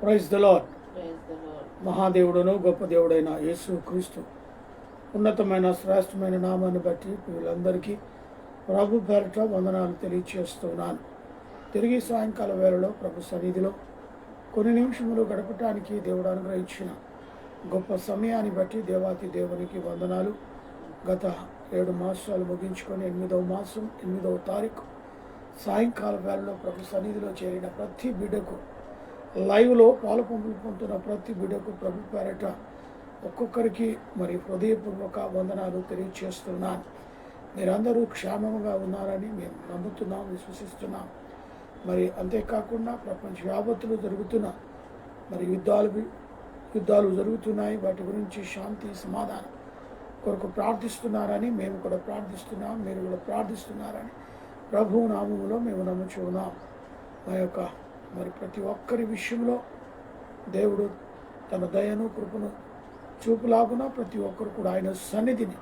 Praise the lord. మహాదేవుడును గొప్ప దేవుడైన యేసు క్రీస్తు ఉన్నతమైన శ్రేష్టమైన నామాన్ని బట్టి వీళ్ళందరికీ ప్రభు పేరిట వందనాలు తెలియచేస్తున్నాను. తిరిగి సాయంకాల వేళలో ప్రభు సన్నిధిలో కొన్ని నిమిషములు గడపటానికి దేవుడు అనుగ్రహించిన గొప్ప సమయాన్ని బట్టి దేవాతి దేవునికి వందనాలు. గత 7 మాసాలు ముగించుకొని 8వ మాసం 8వ తారీఖు సాయంకాల వేళలో ప్రభు సన్నిధిలో చేరిన ప్రతి బిడ్డకు, లైవ్లో పాలు పొందుతున్న ప్రతి బిడ్డకు ప్రభు పేరట ఒక్కొక్కరికి మరి హృదయపూర్వక వందనాలు తెలియచేస్తున్నాను. మీరందరూ క్షేమంగా ఉన్నారని మేము నమ్ముతున్నాం, విశ్వసిస్తున్నాం. మరి అంతేకాకుండా ప్రపంచ యావత్తులు జరుగుతున్న మరి యుద్ధాలు జరుగుతున్నాయి. వాటి గురించి శాంతి సమాధానం కొరకు ప్రార్థిస్తున్నారని మేము కూడా ప్రార్థిస్తున్నాం, మీరు కూడా ప్రార్థిస్తున్నారని ప్రభు నామములో మేము నమ్ముచున్నాం. మా యొక్క మరి ప్రతి ఒక్కరి విషయంలో దేవుడు తన దయను కృపను చూపులాగున ప్రతి ఒక్కరు కూడా ఆయన సన్నిధిని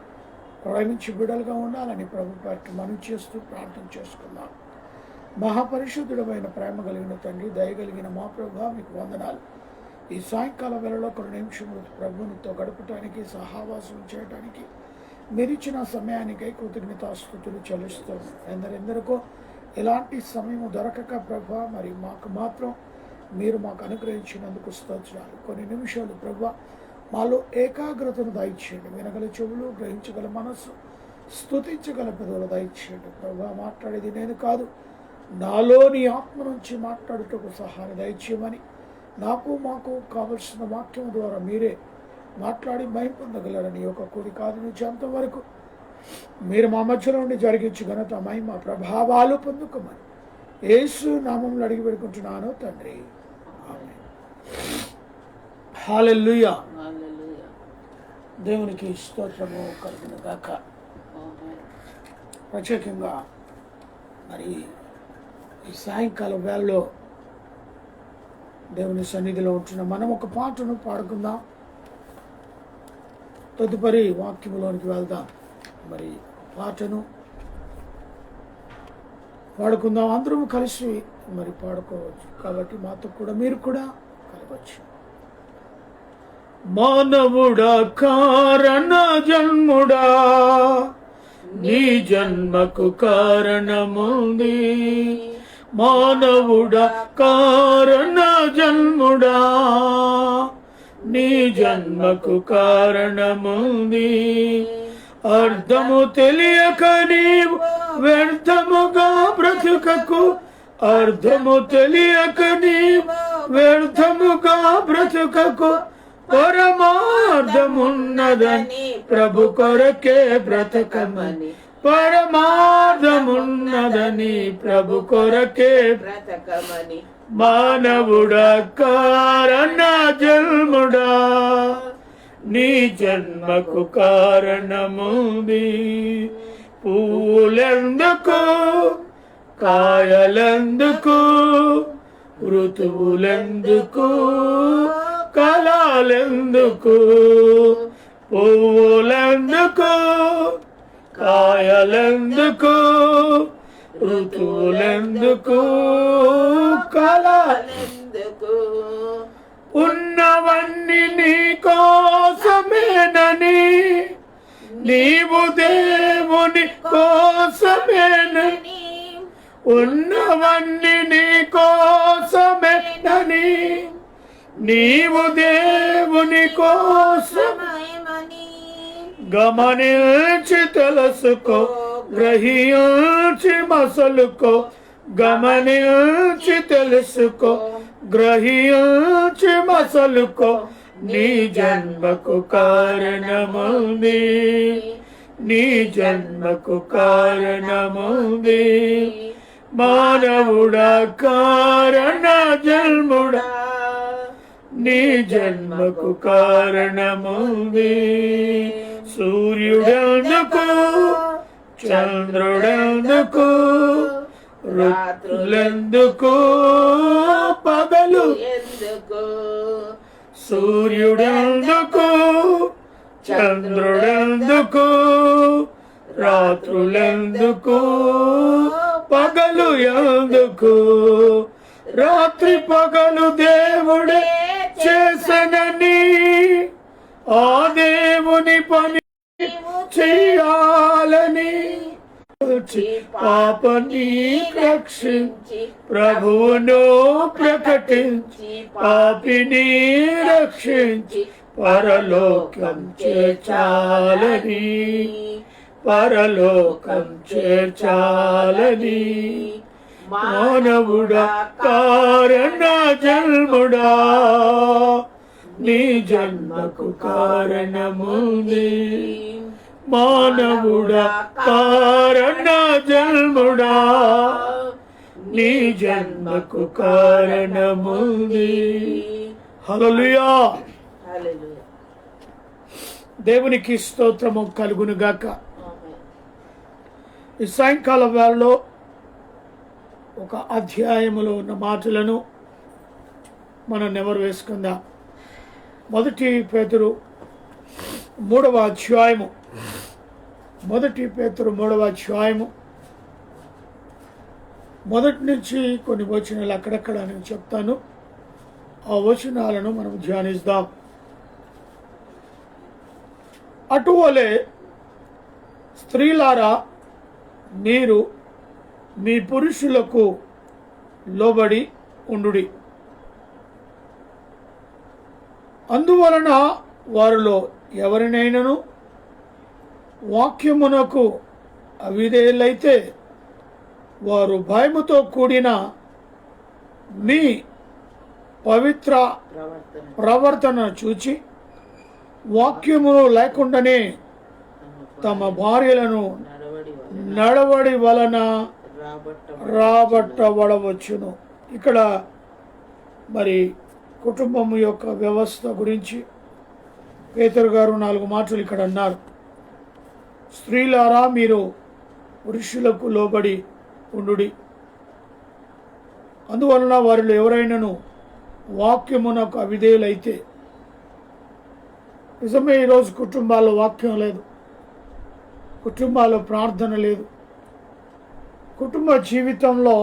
ప్రేమించి బిడలుగా ఉండాలని ప్రభు పేరిట మనవి చేస్తూ ప్రార్థన చేసుకున్నాం. మహాపరిశుద్ధుడమైన ప్రేమ కలిగిన తండ్రి, దయగలిగిన మా ప్రభు మీకు వందనాలు. ఈ సాయంకాల వేళలో కొన్ని నిమిషములు ప్రభునితో గడపటానికి, సహవాసం చేయడానికి మీరిచ్చిన సమయానికై కృతజ్ఞతాస్తుతులు చెల్లిస్తాం. ఎందరెందరికో ఎలాంటి సమయం దొరకక ప్రభు మరి మాకు మాత్రం మీరు మాకు అనుగ్రహించినందుకు స్తోత్రాలు. కొన్ని నిమిషాలు ప్రభు మాలో ఏకాగ్రతను దయచేయండి, వినగల చెవులు, గ్రహించగల మనస్సు, స్తుతించగల పెదవులు దయచేయండి. ప్రభు మాట్లాడేది నేను కాదు, నాలోని ఆత్మ నుంచి మాట్లాడుటకు సహాయం దయచేయమని, నాకు మాకు కావలసిన వాక్యం ద్వారా మీరే మాట్లాడి మహిమ పొందగలరని ఒక కూడి కాదు నుంచి అంతవరకు మీరు మా మధ్యలో ఉండి జరిగించి ఘనత మహిమ ప్రభావాలు పొందుకోమని యేసు నామంలో అడిగి పెడుకుంటున్నాను తండ్రి, ఆమేన్. హల్లెలూయా. దేవునికి స్తోత్రము కలుగును గాక. ప్రత్యేకంగా మరి ఈ సాయంకాలం వేళలో దేవుని సన్నిధిలో ఉంటున్న మనం ఒక పాటను పాడుకుందాం. తదుపరి వాక్యములోనికి వెళ్దాం. మరి పాటను పాడుకుందాం. అందరం కలిసి మరి పాడుకోవచ్చు కాబట్టి మాతో కూడా మీరు కూడా కలవచ్చు. మానవుడా కారణ జన్ముడా, నీ జన్మకు కారణముంది. మానవుడా కారణ జన్ముడా, నీ జన్మకు కారణముంది. అర్థము తెలియక నీవు వ్యర్థముగా బ్రతుకకు, అర్థము తెలియక నీవు వ్యర్థముగా బ్రతుకకు. పరమార్థమున్నదని ప్రభు కొరకే బ్రతకమని, పరమార్థమున్నదని ప్రభు కొరకే బ్రతకమని. మానవుడా కారణ జన్ముడా, నీ జన్మకు కారణముంది. పూలెందుకు, కాయలెందుకు, ఋతువులెందుకు, కళలెందుకు. పువ్వులెందుకు, కాయలెందుకు, ఋతువులెందుకు, కళలెందుకు. ఉన్నవన్నీ నీ కోసమేనని, నీవు దేవుని కోసమేనని. ఉన్నవన్నీ నీ కోసమేనని, నీవు దేవుని కోసమేనని. గమనించి తెలుసుకో, గ్రహించి మసలుకో. గమనించి తెలుసుకో, గ్రహించి మసలుకో. నీ జన్మకు కారణముంది, నీ జన్మకు కారణముంది. మానవుడా కారణ జన్ముడా, నీ జన్మకు కారణముంది. సూర్యుడెందుకు, చంద్రుడెందుకు, రాత్రులెందుకు, పగలు ఎందుకు. సూర్యుడెందుకు, చంద్రుడెందుకు, రాత్రులెందుకు, పగలు ఎందుకు. రాత్రి పగలు దేవుడే చేసనని ఆ దేవుని పని చేయాలని పాపని రక్షించి ప్రభువును ప్రకటించి పాపిని రక్షించి పరలోకం చేర్చాలని పరలోకం చేర్చాలని మానవుడా కారణ జన్ముడా నీ జన్మకు కారణముంది మానవుడా కారణ జన్ముడా నీ జన్మకు కారణముంది. హల్లెలూయా. దేవునికి స్తోత్రము కలుగును గాక. ఈ సాయంకాల వేళలో ఒక అధ్యాయములో ఉన్న మాటలను మనం నెమరు వేసుకుందాం. మొదటి పేతురు 3వ అధ్యాయము మొదటి నుంచి కొన్ని వచనాలు అక్కడక్కడ నేను చెప్తాను. ఆ వచనాలను మనం ధ్యానిద్దాం. అటువలే స్త్రీలారా మీరు మీ పురుషులకు లోబడి ఉండుడి. అందువలన వారిలో ఎవరినైనాను వాక్యమునకు అవిధేయులైతే వారు భయముతో కూడిన మీ పవిత్ర ప్రవర్తన చూచి వాక్యమును లేకుండానే తమ భార్యలను నడవడి వలన రాబట్టబడవచ్చును. ఇక్కడ మరి కుటుంబం యొక్క వ్యవస్థ గురించి పేతురు గారు 4 మాటలు ఇక్కడ అన్నారు. స్త్రీలారా మీరు పురుషులకు లోబడి ఉండుడి. అందువలన వారిలో ఎవరైనాను వాక్యమునకు అవిధేయులైతే. నిజమే, ఈరోజు కుటుంబాల్లో వాక్యం లేదు, కుటుంబాల్లో ప్రార్థన లేదు. కుటుంబ జీవితంలో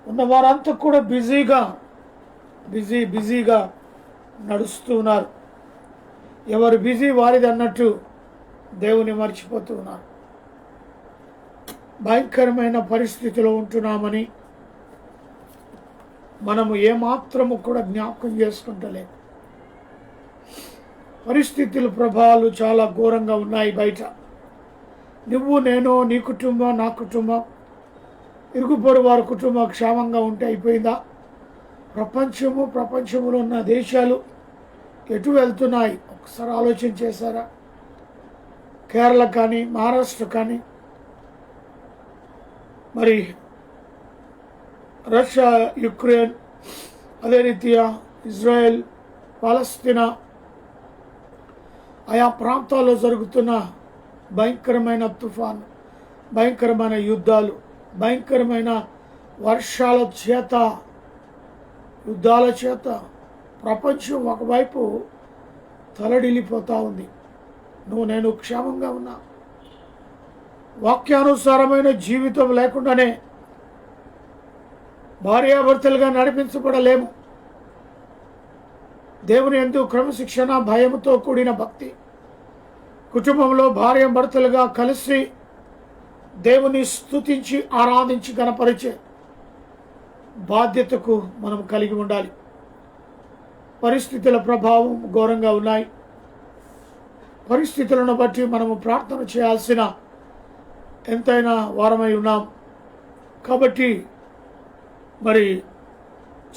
ఉన్న వారంతా కూడా బిజీగా నడుస్తున్నారు. ఎవరు బిజీ వారిది అన్నట్టు దేవుని మర్చిపోతున్నారు. భయంకరమైన పరిస్థితిలో ఉంటున్నామని మనము ఏమాత్రము కూడా జ్ఞాపకం చేసుకుంటలేము. పరిస్థితుల ప్రభావాలు చాలా ఘోరంగా ఉన్నాయి బయట. నువ్వు, నేను, నీ కుటుంబం, నా కుటుంబం, ఇరుగు పొరుగు వారి కుటుంబం క్షేమంగా ఉంటే అయిపోయిందా? ప్రపంచంలో ఉన్న దేశాలు ఎటు వెళ్తున్నాయి ఒకసారి ఆలోచన చేశారా? కేరళ కానీ, మహారాష్ట్ర కానీ, మరి రష్యా, యుక్రెయిన్, అదే రీతిగా ఇజ్రాయెల్, పాలస్తీనా, ఆయా ప్రాంతాల్లో జరుగుతున్న భయంకరమైన తుఫాను, భయంకరమైన యుద్ధాలు, భయంకరమైన వర్షాల చేత, యుద్ధాల చేత ప్రపంచం ఒకవైపు తలడిల్లిపోతూ ఉంది. నేను క్షేమంగా ఉన్నా. వాక్యానుసారమైన జీవితం లేకుండానే భార్యాభర్తలుగా నడిపించబడలేము. దేవుని యందు క్రమశిక్షణ, భయముతో కూడిన భక్తి, కుటుంబంలో భార్యాభర్తలుగా కలిసి దేవుని స్తుతించి ఆరాధించి గణపరిచే బాధ్యతకు మనం కలిగి ఉండాలి. పరిస్థితుల ప్రభావం ఘోరంగా ఉన్నాయి. పరిస్థితులను బట్టి మనము ప్రార్థన చేయాల్సిన ఎంతైనా వారమై ఉన్నాం. కాబట్టి మరి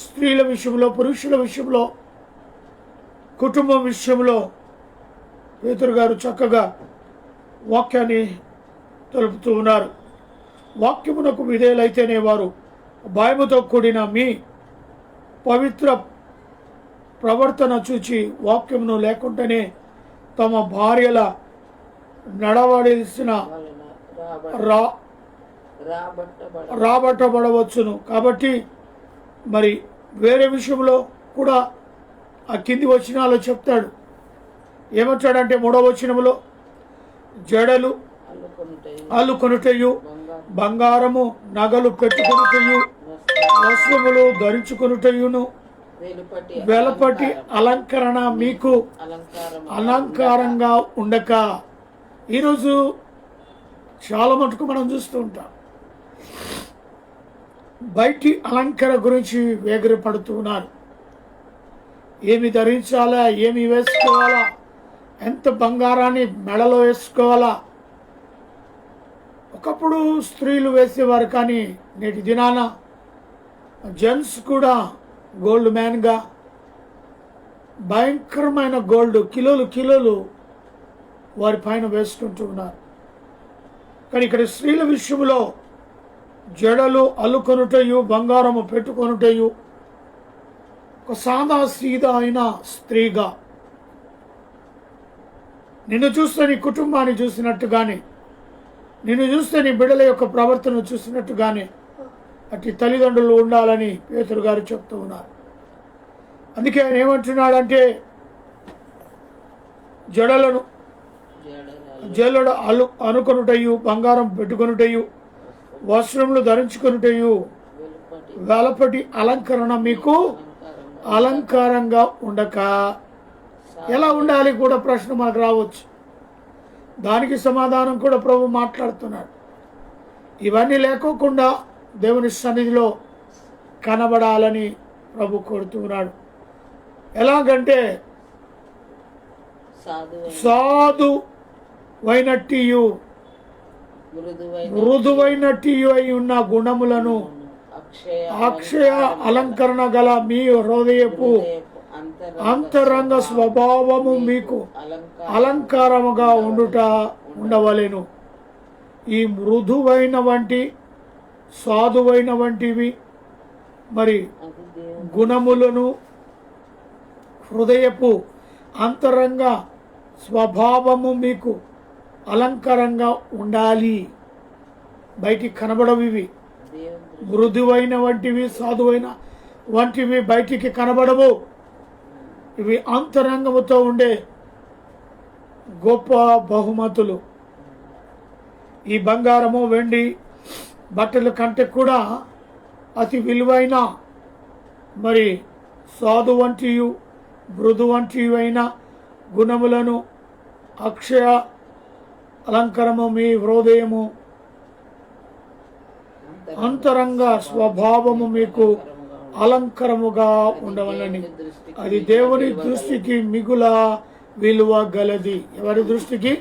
స్త్రీల విషయంలో, పురుషుల విషయంలో, కుటుంబం విషయంలో పేతురు గారు చక్కగా వాక్యాన్ని తెలుపుతూ ఉన్నారు. వాక్యమునకు విధేయులైతేనే వారు భయముతో కూడిన మీ పవిత్ర ప్రవర్తన చూచి వాక్యమును లేకుండానే తమ భార్యల నడవడిసిన రాబట్టబడవచ్చును. కాబట్టి మరి వేరే విషయంలో కూడా ఆ కింది వచనాలు చెప్తాడు. ఏమంటాడంటే 3వ వచనములో జడలు అల్లుకొనుటయు, బంగారము నగలు పెట్టుకొనుటయు వస్త్రములు ధరించుకొనుటయును వెలపటి అలంకరణ మీకు అలంకారంగా ఉండక. ఈరోజు చాలా మటుకు మనం చూస్తూ ఉంటాం, బయటి అలంకరణ గురించి వేగిరపడుతూ ఉన్నారు. ఏమి ధరించాలా, ఏమి వేసుకోవాలా, ఎంత బంగారాన్ని మెడలో వేసుకోవాలా. ఒకప్పుడు స్త్రీలు వేసేవారు, కానీ నేటి దినాన జెంట్స్ కూడా గోల్డ్ మ్యాన్గా భయంకరమైన గోల్డ్ కిలోలు కిలోలు వారి పైన వేసుకుంటూ ఉన్నారు. కానీ ఇక్కడ స్త్రీల విషయంలో జడలు అల్లుకొనుటయు బంగారము పెట్టుకొనుటయు ఒక సాదా సీదా అయిన స్త్రీగా, నిన్ను చూస్తే నీ కుటుంబాన్ని చూసినట్టుగానే, నిన్ను చూస్తే నీ బిడ్డల యొక్క ప్రవర్తన చూసినట్టుగానే అటు తల్లిదండ్రులు ఉండాలని పేతురు గారు చెప్తూ ఉన్నారు. అందుకే ఆయన ఏమంటున్నాడంటే, జడలు అనుకొనుటయు బంగారం పెట్టుకొనుటయు వస్త్రములు ధరించుకొనుటయు వెలపటి అలంకరణ మీకు అలంకారంగా ఉండక. ఎలా ఉండాలి కూడా ప్రశ్న మనకు రావచ్చు. దానికి సమాధానం కూడా ప్రభు మాట్లాడుతున్నాడు. ఇవన్నీ లేకోకుండా దేవుని సన్నిధిలో కనబడాలని ప్రభు కోరుతున్నాడు. ఎలాగంటే సాధువైనట్టియు మృదువైనట్టియు అయి ఉన్న గుణములను అక్షయ అలంకరణ గల మీ హృదయపు అంతరంగ స్వభావము మీకు అలంకారముగా ఉండవలెను. ఈ మృదువైన వంటి సాధువైన వంటివి మరి గుణములను హృదయపు అంతరంగ స్వభావము మీకు అలంకారంగా ఉండాలి. బయటికి కనబడవు ఇవి. మృదువైన వంటివి సాధువైన వంటివి బయటికి కనబడవు. ఇవి అంతరంగముతో ఉండే గొప్ప బహుమతులు. ఈ బంగారము వెండి బట్టల కంటే కూడా అతి విలువైన మరి సాధు వంటియు మృదు వంటివి అయిన గుణములను అక్షయ అలంకరము మీ హృదయము అంతరంగ స్వభావము మీకు అలంకరముగా ఉండవలని. అది దేవుని దృష్టికి మిగుల విలువ గలది. ఎవరి దృష్టికి?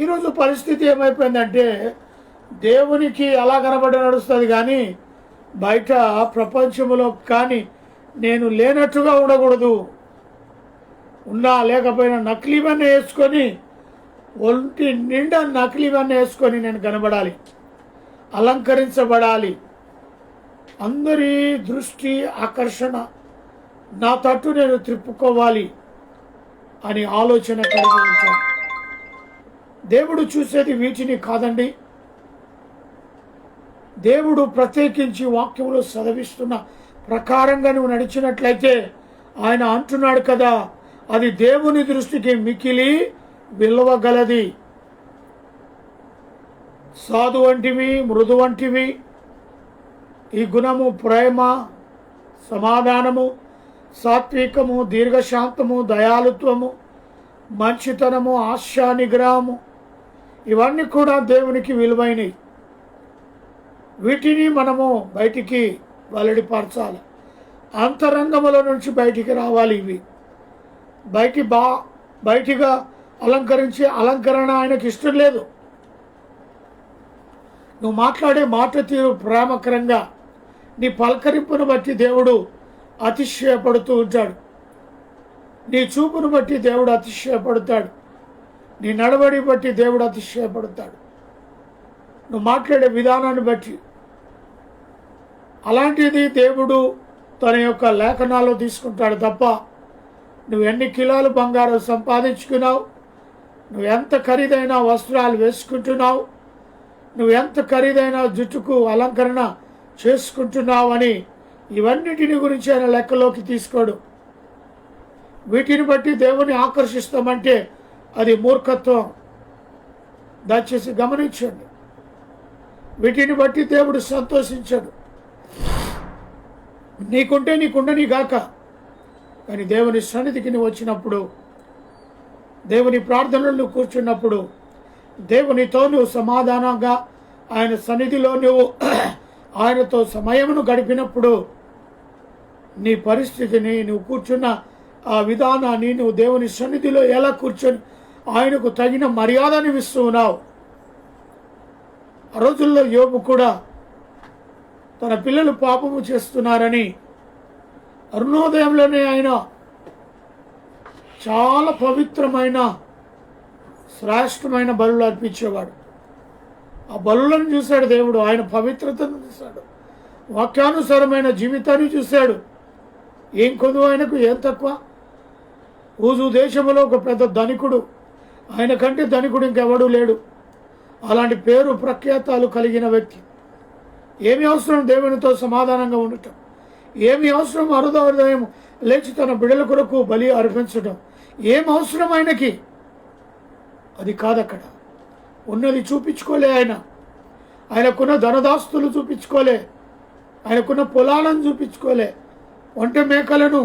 ఈరోజు పరిస్థితి ఏమైపోయిందంటే, దేవునికి అలా కనబడి నడుస్తుంది, కానీ బయట ప్రపంచంలో కానీ నేను లేనట్టుగా ఉండకూడదు. ఉన్నా లేకపోయినా నకిలీవన్నీ వేసుకొని, ఒంటి నిండా నకిలీవన్నీ వేసుకొని నేను కనబడాలి, అలంకరించబడాలి. అందరి దృష్టి ఆకర్షణ నా తట్టు నేను త్రిప్పుకోవాలి అని ఆలోచన కలిగి ఉంటాను. దేవుడు చూసేది వీటిని కాదండి. దేవుడు ప్రత్యేకించి వాక్యంలో చదివిస్తున్న ప్రకారంగా నువ్వు నడిచినట్లయితే ఆయన అంటున్నాడు కదా, అది దేవుని దృష్టికి మికిలి విలువగలది. సాధు వంటివి మృదు వంటివి ఈ గుణము ప్రేమ, సమాధానము, సాత్వికము, దీర్ఘశాంతము, దయాలుత్వము, మంచితనము, ఆశా నిగ్రహము, ఇవన్నీ కూడా దేవునికి విలువైనవి. వీటిని మనము బయటికి వెల్లడిపరచాలి. అంతరంగముల నుంచి బయటికి రావాలి. ఇవి బయటిగా అలంకరించే అలంకరణ ఆయనకి ఇష్టం లేదు. నువ్వు మాట్లాడే మాట తీరు ప్రేమకరంగా, నీ పలకరింపును బట్టి దేవుడు అతిశయపడుతూ ఉంటాడు. నీ చూపును బట్టి దేవుడు అతిశయపడతాడు. నీ నడవడి బట్టి దేవుడు అతిశయపడతాడు. నువ్వు మాట్లాడే విధానాన్ని బట్టి. అలాంటిది దేవుడు తన యొక్క లేఖనాల్లో తీసుకుంటాడు తప్ప, నువ్వు ఎన్ని కిలోలు బంగారం సంపాదించుకున్నావు, నువ్వు ఎంత ఖరీదైన వస్త్రాలు వేసుకుంటున్నావు, నువ్వు ఎంత ఖరీదైన జుట్టుకు అలంకరణ చేసుకుంటున్నావు అని ఇవన్నిటిని గురించి ఆయన లెక్కలోకి తీసుకోడు. వీటిని బట్టి దేవుని ఆకర్షిస్తామంటే అది మూర్ఖత్వం. దయచేసి గమనించండి. వీటిని బట్టి దేవుడు సంతోషించడు. నీకుంటే నీకుండని గాక, కానీ దేవుని సన్నిధికి నువ్వు వచ్చినప్పుడు, దేవుని ప్రార్థనలు నువ్వు కూర్చున్నప్పుడు, దేవునితో నువ్వు సమాధానంగా ఆయన సన్నిధిలో నువ్వు ఆయనతో సమయమును గడిపినప్పుడు నీ పరిస్థితిని, నువ్వు కూర్చున్న ఆ విధానాన్ని, నువ్వు దేవుని సన్నిధిలో ఎలా కూర్చొని ఆయనకు తగిన మర్యాదను ఇస్తూ ఉన్నావు. ఆ రోజుల్లో యోబు కూడా తన పిల్లలు పాపము చేస్తున్నారని అరుణోదయంలోనే ఆయన చాలా పవిత్రమైన శ్రేష్టమైన బలులు అర్పించేవాడు. ఆ బలులను చూశాడు దేవుడు, ఆయన పవిత్రతను చూశాడు, వాక్యానుసారమైన జీవితాన్ని చూశాడు. ఏం కొదువు ఆయనకు, ఏం తక్కువ? ఊజు దేశంలో ఒక పెద్ద ధనికుడు, ఆయన కంటే ధనికుడు ఇంకెవడూ లేడు. అలాంటి పేరు ప్రఖ్యాతాలు కలిగిన వ్యక్తి. ఏమి అవసరం దేవునితో సమాధానంగా ఉండటం? ఏమి అవసరం హృదయం లేచి తన బిడ్డల కొరకు బలి అర్పించడం? ఏం అవసరం ఆయనకి? అది కాదక్కడ ఉన్నది చూపించుకోలే. ఆయనకున్న ధనదాస్తులు చూపించుకోలే, ఆయనకున్న పొలాలను చూపించుకోలే, ఒంటె మేకలను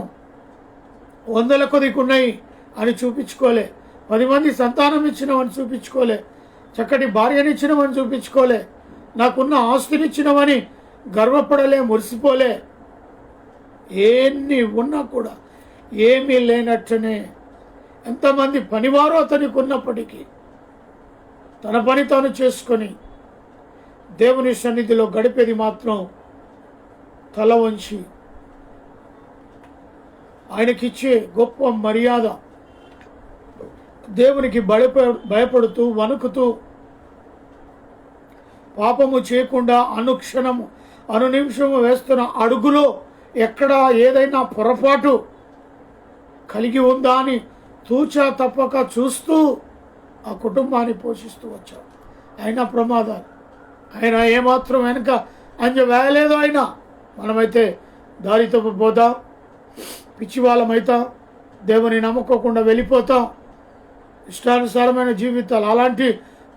100 కొద్దికి ఉన్నాయి అని చూపించుకోలే, 10 మంది సంతానం ఇచ్చినవని చూపించుకోలే, చక్కటి భార్యనిచ్చినవని చూపించుకోలే, నాకున్న ఆస్తినిచ్చినవని గర్వపడలే, మురిసిపోలే. ఎన్ని ఉన్నా కూడా ఏమీ లేనట్టునే ఎంతమంది పనివారు అతనికి ఉన్నప్పటికీ తన పని తాను చేసుకొని దేవుని సన్నిధిలో గడిపేది మాత్రం తల వంచి ఆయనకిచ్చే గొప్ప మర్యాద. దేవునికి భయపడుతూ వణుకుతూ పాపము చేయకుండా అనుక్షణము అనునిమిషము వేస్తున్న అడుగులో ఎక్కడ ఏదైనా పొరపాటు కలిగి ఉందా అని తూచా తప్పక చూస్తూ ఆ కుటుంబాన్ని పోషిస్తూ వచ్చాడు. అయినా ప్రమాదాలు, ఆయన ఏమాత్రం వెనక అంజ వేయలేదు. ఆయన మనమైతే దారి తప్పిపోతాం, పిచ్చివాళ్ళమైతాం, దేవుని నమ్ముకోకుండా వెళ్ళిపోతాం, ఇష్టానుసారమైన జీవితాలు. అలాంటి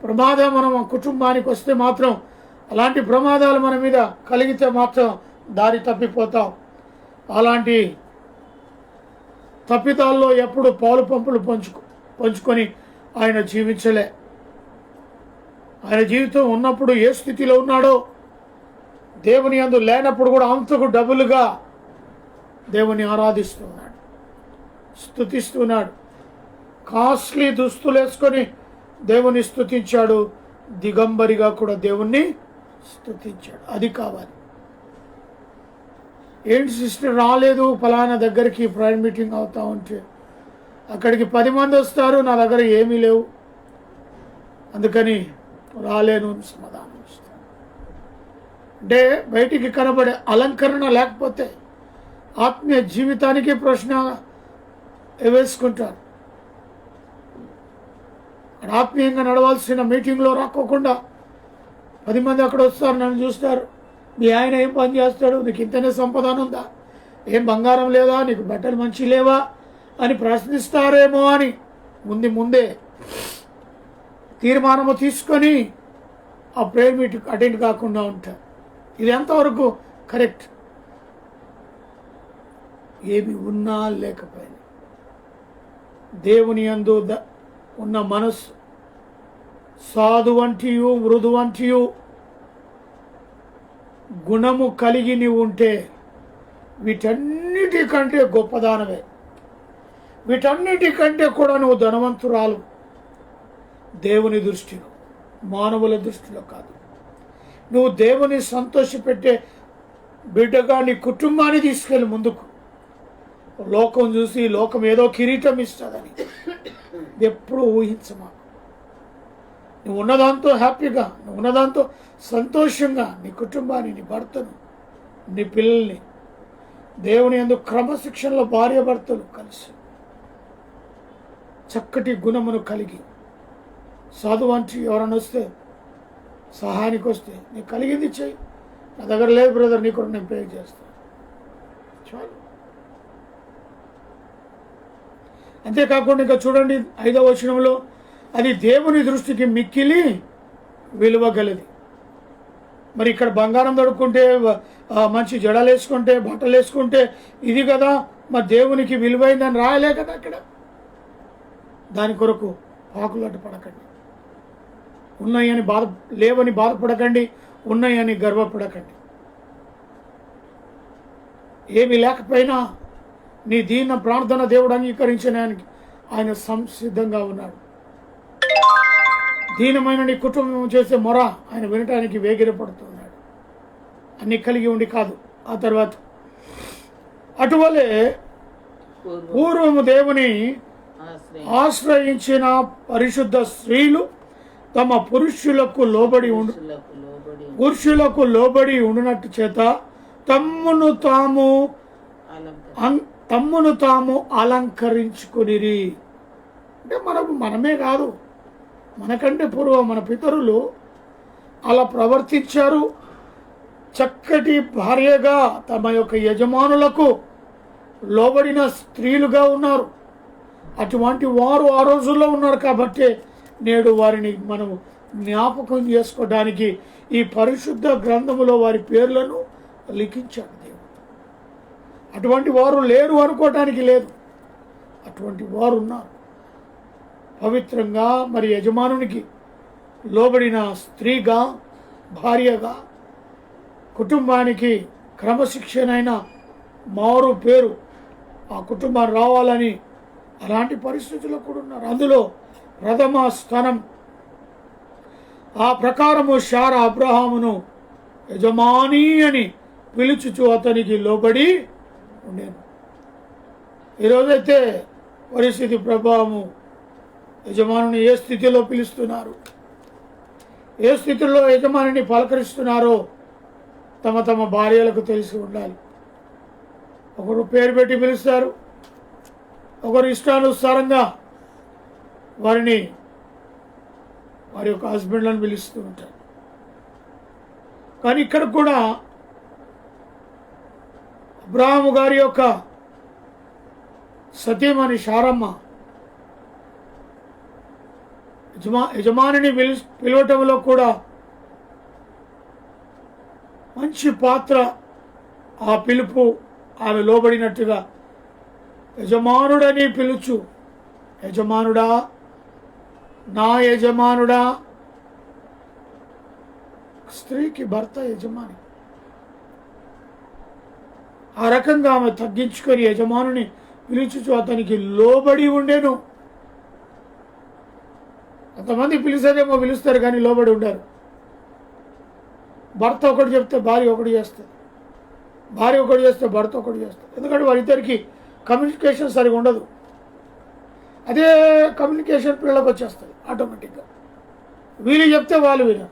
ప్రమాదం మనం కుటుంబానికి వస్తే మాత్రం, అలాంటి ప్రమాదాలు మన మీద కలిగితే మాత్రం దారి తప్పిపోతాం. అలాంటి తప్పిదాల్లో ఎప్పుడు పాలు పంపులు పంచుకొని ఆయన జీవించలే. ఆయన జీవితం ఉన్నప్పుడు ఏ స్థితిలో ఉన్నాడో, దేవుని యందు లేనప్పుడు కూడా అంతకు డబుల్గా దేవుని ఆరాధిస్తున్నాడు, స్తుతిస్తున్నాడు. కాస్ట్లీ దుస్తులు వేసుకొని దేవుని స్తుతించాడు, దిగంబరిగా కూడా దేవుణ్ణి స్తుతించాడు. అది కావాలి. ఏంటి సిస్టర్ రాలేదు ఫలానా దగ్గరికి, ప్రైవేట్ మీటింగ్ అవుతా ఉంటే అక్కడికి 10 మంది వస్తారు, నా దగ్గర ఏమీ లేవు, అందుకని రాలేను సమాధానం ఇస్తాను. అంటే బయటికి కనబడే అలంకరణ లేకపోతే ఆత్మీయ జీవితానికి ప్రశ్న వేసుకుంటారు. ఆత్మీయంగా నడవాల్సిన మీటింగ్లో రాకోకుండా 10 మంది అక్కడ వస్తారు, నన్ను చూస్తారు, మీ ఆయన ఏం పని చేస్తాడు, నీకు ఇంతనే సంపాదన ఉందా, ఏం బంగారం లేదా, నీకు బట్టలు మంచి లేవా అని ప్రశ్నిస్తారేమో అని ముందే తీర్మానము తీసుకొని ఆ ప్రేయర్ మీటింగ్ అటెండ్ కాకుండా ఉంటారు. ఇది ఎంతవరకు కరెక్ట్? ఏమి ఉన్నా లేకపోయినా దేవుని యందు ఉన్న మనస్సు సాధు వంటియు మృదు వంటియు గుణము కలిగి నీవు ఉంటే వీటన్నిటికంటే గొప్పదానవే. వీటన్నిటికంటే కూడా నువ్వు ధనవంతురాలు, దేవుని దృష్టిలో, మానవుల దృష్టిలో కాదు. నువ్వు దేవుని సంతోషపెట్టే బిడ్డగా నీ కుటుంబాన్ని తీసుకెళ్ళి ముందుకు. లోకం చూసి లోకం ఏదో కిరీటం ఇస్తుందని ఎప్పుడు ఊహించమా. నువ్వు ఉన్నదాంతో హ్యాపీగా, నువ్వు ఉన్నదాంతో సంతోషంగా నీ కుటుంబాన్ని, నీ భర్తను, నీ పిల్లల్ని దేవుని యందు క్రమశిక్షణలో భార్యాభర్తలు కలిసి చక్కటి గుణమును కలిగి, సాధువు అంటే ఎవరైనా వస్తే సహాయానికి వస్తే నీకు కలిగింది చెయ్యి, నా దగ్గర లేదు బ్రదర్, నీ కూడా నేను పే చేస్తాను, చాలు. అంతేకాకుండా ఇంకా చూడండి 5వ వచనంలో, అది దేవుని దృష్టికి మిక్కిలి విలువ గలది. మరి ఇక్కడ బంగారం దొడుక్కుంటే, మంచి జడలు వేసుకుంటే, బట్టలు వేసుకుంటే ఇది కదా మరి దేవునికి విలువైందని రాయలే కదా అక్కడ. దాని కొరకు పాకులాట పడకండి, ఉన్నాయని లేవని బాధపడకండి, ఉన్నాయని గర్వపడకండి. ఏమి లేకపోయినా నీ దీన ప్రార్థన దేవుడు అంగీకరించడానికి ఆయన సంసిద్ధంగా ఉన్నాడు. దీనమైన నీ కుటుంబం చేసే మొర ఆయన వినటానికి వేగిరపడుతున్నాడు. అన్ని కలిగి ఉండి కాదు. ఆ తర్వాత అటువలే పూర్వము దేవుని ఆశ్రయించిన పరిశుద్ధ స్త్రీలు తమ పురుషులకు లోబడి ఉండునట్టు చేత తమ్మును తాము అలంకరించుకునిరి. అంటే మనమే కాదు, మనకంటే పూర్వం మన పితరులు అలా ప్రవర్తించారు. చక్కటి భార్యగా తమ యొక్క యజమానులకు లోబడిన స్త్రీలుగా ఉన్నారు. అటువంటి వారు ఆ రోజుల్లో ఉన్నారు కాబట్టి నేడు వారిని మనం జ్ఞాపకం చేసుకోవడానికి ఈ పరిశుద్ధ గ్రంథములో వారి పేర్లను లిఖించాడు దేవుడు. అటువంటి వారు లేరు అనుకోవటానికి లేదు, అటువంటి వారు ఉన్నారు. పవిత్రంగా మరి యజమానునికి లోబడిన స్త్రీగా, భార్యగా, కుటుంబానికి క్రమశిక్షణైన మారు పేరు ఆ కుటుంబాన్ని రావాలని అలాంటి పరిస్థితుల్లో కూడా ఉన్నారు. అందులో ప్రథమ స్థానం ఆ ప్రకారము శారా అబ్రహామును యజమాని అని పిలుచుచు అతనికి లోబడి ఉండేను. ఈరోజైతే పరిస్థితి ప్రభావము యజమానుని ఏ స్థితిలో పిలుస్తున్నారు, ఏ స్థితిలో యజమానిని పలకరిస్తున్నారో తమ తమ భార్యలకు తెలిసి ఉండాలి. ఒకరు పేరు పెట్టి పిలుస్తారు, ఒకరు ఇష్టానుసారంగా వారి యొక్క హస్బెండ్లను పిలుస్తూ ఉంటారు. కానీ ఇక్కడ కూడా అబ్రహాము గారి యొక్క సతీమణి శారమ్మ యజమానిని పిలవటంలో కూడా మంచి పాత్ర. ఆ పిలుపు ఆమె లోబడినట్టుగా యజమానుడని పిలుచు, యజమానుడా, నా యజమానుడా. స్త్రీకి భర్త యజమాని. ఆ రకంగా ఆమె తగ్గించుకొని యజమానుని పిలుచుచు అతనికి లోబడి ఉండేను. కొంతమంది పిలిచేదేమో పిలుస్తారు కానీ లోబడి ఉండరు. భర్త ఒకటి చెప్తే భార్య ఒకటి చేస్తుంది, భార్య ఒకటి చేస్తే భర్త ఒకటి చేస్తారు. ఎందుకంటే వారిద్దరికి కమ్యూనికేషన్ సరిగా ఉండదు. అదే కమ్యూనికేషన్ పిల్లలకు వచ్చేస్తుంది ఆటోమేటిక్గా. వీళ్ళు చెప్తే వాళ్ళు వినరు.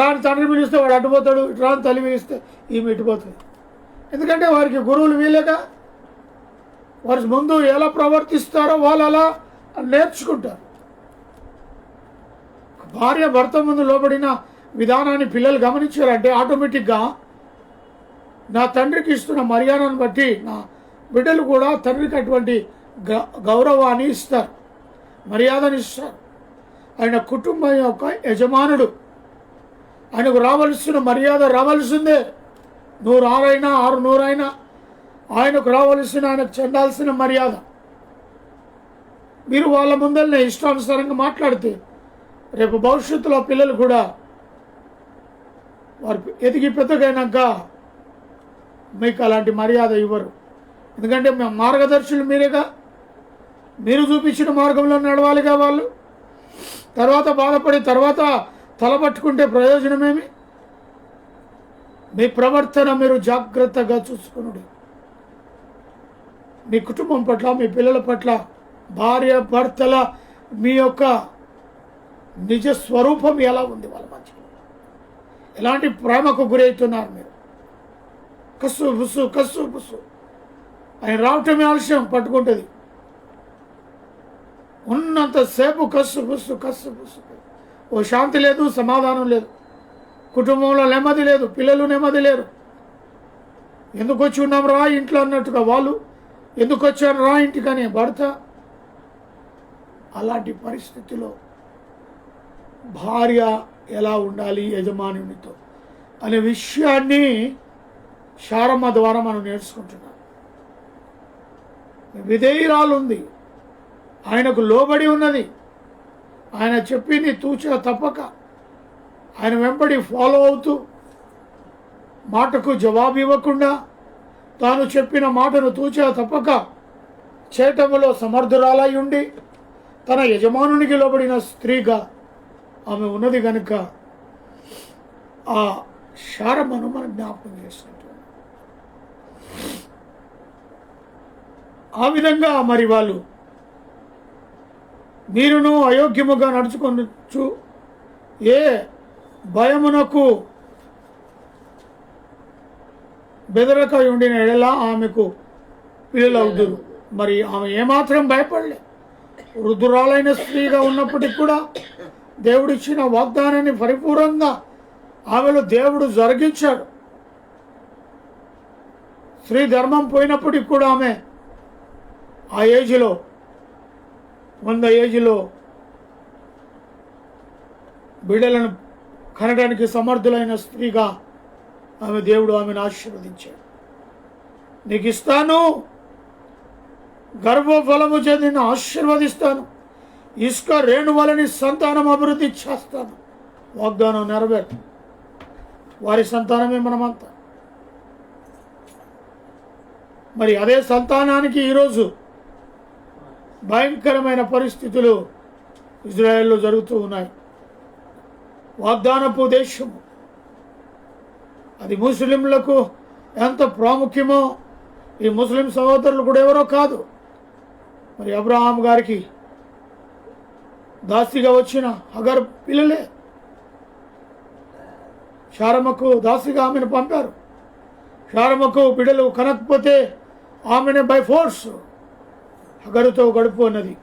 రాని తండ్రి పిలిస్తే వాడు అడ్డుపోతాడు, ఇటు రాని తల్లి పిలిస్తే ఈమె ఇటుపోతుంది. ఎందుకంటే వారికి గురువులు వీళ్ళగా, వారి ముందు ఎలా ప్రవర్తిస్తారో వాళ్ళు అలా నేర్చుకుంటారు. భార్య భర్త ముందు లోబడిన విధానాన్ని పిల్లలు గమనించారంటే ఆటోమేటిక్గా నా తండ్రికి ఇస్తున్న మర్యాదను బట్టి నా బిడ్డలు కూడా తండ్రికి అటువంటి గౌరవాన్ని ఇస్తారు, మర్యాదను ఇస్తారు. ఆయన కుటుంబం యొక్క యజమానుడు, ఆయనకు రావలసిన మర్యాద రావాల్సిందే. 100 600 ఆయనకు రావలసిన, ఆయనకు చెందాల్సిన మర్యాద. మీరు వాళ్ళ ముందరనే ఇష్టానుసారంగా మాట్లాడితే రేపు భవిష్యత్తులో పిల్లలు కూడా వారు ఎదిగి పెద్దగైనాక మీకు అలాంటి మర్యాద ఇవ్వరు. ఎందుకంటే మార్గదర్శులు మీరేగా, మీరు చూపించిన మార్గంలో నడవాలిగా వాళ్ళు. తర్వాత బాధపడి తర్వాత తలపట్టుకుంటే ప్రయోజనమేమి? మీ ప్రవర్తన మీరు జాగ్రత్తగా చూసుకునుడి. మీ కుటుంబం పట్ల, మీ పిల్లల పట్ల, భార్య భర్తల మీ యొక్క నిజ స్వరూపం ఎలా ఉంది వాళ్ళ మధ్య? ఎలాంటి ప్రేమకు గురవుతున్నారు మీరు? కస్సు బుస్సు కస్సు బుస్సు ఆయన రావటమే ఆలస్యం పట్టుకుంటుంది. ఉన్నంతసేపు కస్సు బుస్సు కస్సు బుస్సు. ఓ శాంతి లేదు, సమాధానం లేదు, కుటుంబంలో నెమ్మది లేదు, పిల్లలు నెమ్మది లేరు. ఎందుకు వచ్చి ఉన్నాం రా ఇంట్లో అన్నట్టుగా వాళ్ళు, ఎందుకు వచ్చాను రా ఇంటికని భర్త. అలాంటి పరిస్థితిలో భార్య ఎలా ఉండాలి యజమానునితో అనే విషయాన్ని శారమ్మ ద్వారా మనం నేర్చుకుంటున్నాం. విధేయురాలు ఉంది, ఆయనకు లోబడి ఉన్నది, ఆయన చెప్పింది తూచా తప్పక ఆయన వెంబడి ఫాలో అవుతూ మాటకు జవాబు ఇవ్వకుండా తాను చెప్పిన మాటను తూచా తప్పక చేయటంలో సమర్థురాలై ఉండి తన యజమానునికి లోబడిన స్త్రీగా ఆమె ఉన్నది కనుక ఆ శారమ్మను మనం జ్ఞాపకం చేసుకుంటాం. ఆ విధంగా మరి వాళ్ళు మీరును అయోగ్యముగా నడుచుకొనొచ్చు, ఏ భయమునకు బెదరక ఉండిన ఎడల ఆమెకు పిల్లలవుదురు. మరి ఆమె ఏమాత్రం భయపడలే. వృద్ధురాలైన స్త్రీగా ఉన్నప్పటికీ కూడా దేవుడిచ్చిన వాగ్దానాన్ని పరిపూర్ణంగా ఆమెలో దేవుడు జరిగించాడు. స్త్రీ ధర్మం పోయినప్పటికి కూడా ఆమె ఆ ఏజ్లో 100 ఏజ్లో బిడ్డలను కనడానికి సమర్థులైన స్త్రీగా ఆమె దేవుడు ఆమెను ఆశీర్వదించాడు. నీకు ఇస్తాను, గర్భఫలము చేత నిన్ను ఆశీర్వదిస్తాను, ఇసుక రేణువలని సంతానం అభివృద్ధి చేస్తాను. వాగ్దానం నెరవేరు. వారి సంతానమే మనమంతా. మరి అదే సంతానానికి ఈరోజు భయంకరమైన పరిస్థితులు ఇజ్రాయెల్లో జరుగుతూ ఉన్నాయి. వాగ్దానపు దేశము అది ముస్లింలకు ఎంత ప్రాముఖ్యమో ఈ ముస్లిం సహోదరులు కూడా ఎవరో కాదు. మరి అబ్రహాం గారికి దాసిగా వచ్చిన హగర్ పిల్లలే. శారమ్మకు దాసిగా ఆమెను పంపారు. శారమ్మకు బిడ్డలు కనకపోతే ఆమెను బై ఫోర్స్ హగరుతో గడుపు అన్నది,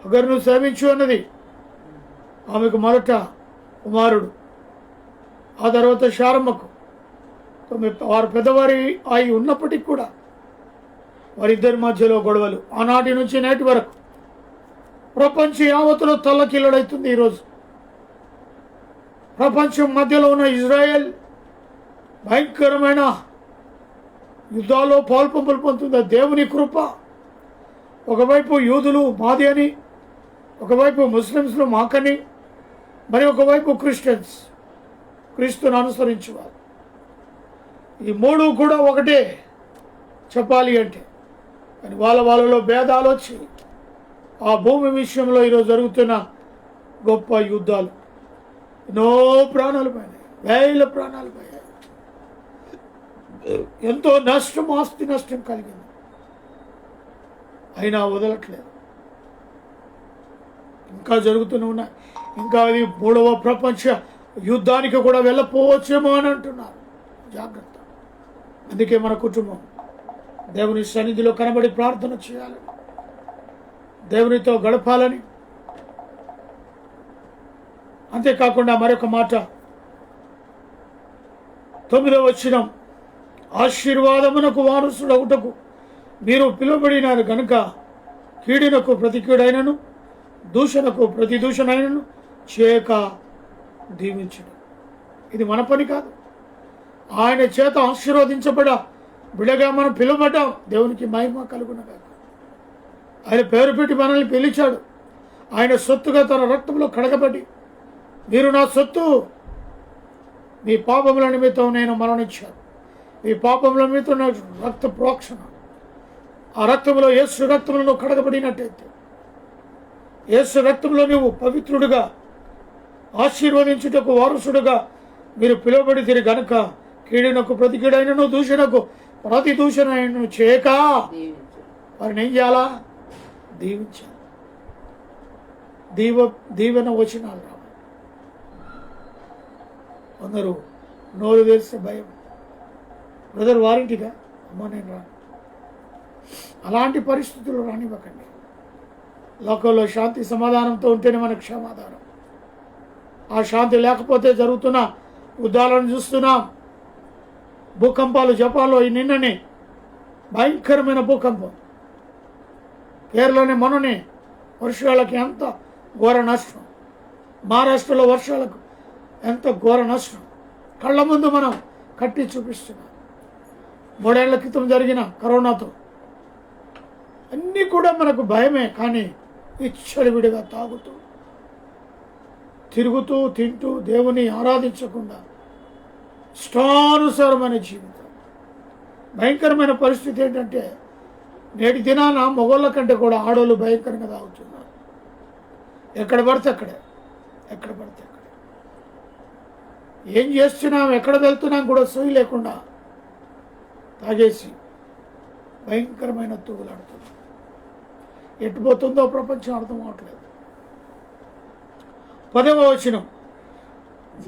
హగరును సేవించు అన్నది. ఆమెకు మొదట కుమారుడు, ఆ తర్వాత శారమ్మకు వారు పెద్దవారి అయి ఉన్నప్పటికీ కూడా వారిద్దరి మధ్యలో గొడవలు ఆనాటి నుంచి నేటి వరకు ప్రపంచ యావత్తులో తల్లకిల్లడవుతుంది. ఈరోజు ప్రపంచం మధ్యలో ఉన్న ఇజ్రాయెల్ భయంకరమైన యుద్ధాల్లో పాల్పొంపులు పొందుతుంది. దేవుని కృప. ఒకవైపు యూదులు మాది అని, ఒకవైపు ముస్లిమ్స్లు మాకని, మరి ఒకవైపు క్రిస్టియన్స్ క్రీస్తుని అనుసరించేవారు. ఈ మూడు కూడా ఒకటే చెప్పాలి అంటే, కానీ వాళ్ళలో భేదాలు వచ్చి ఆ భూమి విషయంలో ఈరోజు జరుగుతున్న గొప్ప యుద్ధాలు ఎన్నో ప్రాణాలు పోయినాయి, వేల ప్రాణాలు పోయాయి, ఎంతో నష్టం, ఆస్తి నష్టం కలిగింది. అయినా వదలట్లేదు, ఇంకా జరుగుతూనే ఉన్నాయి. ఇంకా అది 3వ ప్రపంచ యుద్ధానికి కూడా వెళ్ళపోవచ్చేమో అని అంటున్నారు. జాగ్రత్త. అందుకే మన కుటుంబం దేవుని సన్నిధిలో కనబడి ప్రార్థన చేయాలని, దేవునితో గడపాలని. అంతేకాకుండా మరొక మాట 9వ వచనం, ఆశీర్వాదమునకు వారసుడగుటకు మీరు పిలువబడినారు కనుక కీడునకు ప్రతి కీడైనను దూషణకు ప్రతి దూషణైనను చేయక దీవించడం. ఇది మన పని కాదు. ఆయన చేత ఆశీర్వదించబడ బిడగా మనం పిలువబడ్డాం. దేవునికి మహిమ కలుగునగా. ఆయన పేరు పెట్టి మనల్ని పిలిచాడు. ఆయన సొత్తుగా తన రక్తంలో కడగబడి, మీరు నా సొత్తు, మీ పాపముల నిమిత్తం నేను మరణించాను, మీ పాపముల నిమిత్తం నా రక్త ప్రోక్షణ, ఆ రక్తంలో యేసు రక్తంలో నువ్వు కడగబడినట్టయితే, యేసు రక్తంలో నువ్వు పవిత్రుడుగా ఆశీర్వదించుటకు వారసుడుగా మీరు పిలువబడితిరి గనుక కీడునకు ప్రతి కీడైనను దూషణకు ప్రతి దూషణను చేయక వారిని ఏం చేయాలా? దీవించాలి. దీవెన వచనాలు రావాలి. అందరూ నోరు తెరిస్తే భయం, బ్రదర్ వారింటిగా, అమ్మ నేను రాను. అలాంటి పరిస్థితులు రానివ్వకండి. లోకంలో శాంతి సమాధానంతో ఉంటేనే మనకు సమాధానం. ఆ శాంతి లేకపోతే జరుగుతున్న యుద్ధాలను చూస్తున్నాం. భూకంపాలు జపాన్లో నిన్ననే భయంకరమైన భూకంపం, కేరళనే మొన్ననే వర్షాలకి ఎంత ఘోర నష్టం. మహారాష్ట్రలో వర్షాలకు ఎంత ఘోర నష్టం కళ్ళ ముందు మనం కట్టి చూపిస్తున్నాం. 3 ఏళ్ల క్రితం జరిగిన కరోనాతో అన్నీ కూడా మనకు భయమే. కానీ విచ్చలవిడిగా తాగుతూ తిరుగుతూ తింటూ దేవుని ఆరాధించకుండా ఇష్టానుసారమైన జీవితం. భయంకరమైన పరిస్థితి ఏంటంటే నేటి దినాన మగవాళ్ళ కంటే కూడా ఆడవాళ్ళు భయంకరంగా తాగుతున్నారు. ఎక్కడ పడితే అక్కడే. ఏం చేస్తున్నాం, ఎక్కడ వెళ్తున్నాం కూడా సోయి లేకుండా తాగేసి భయంకరమైన తూగులాడుతున్నాం. ఎట్టుపోతుందో ప్రపంచం అర్థం అవట్లేదు. 10వ వచనం,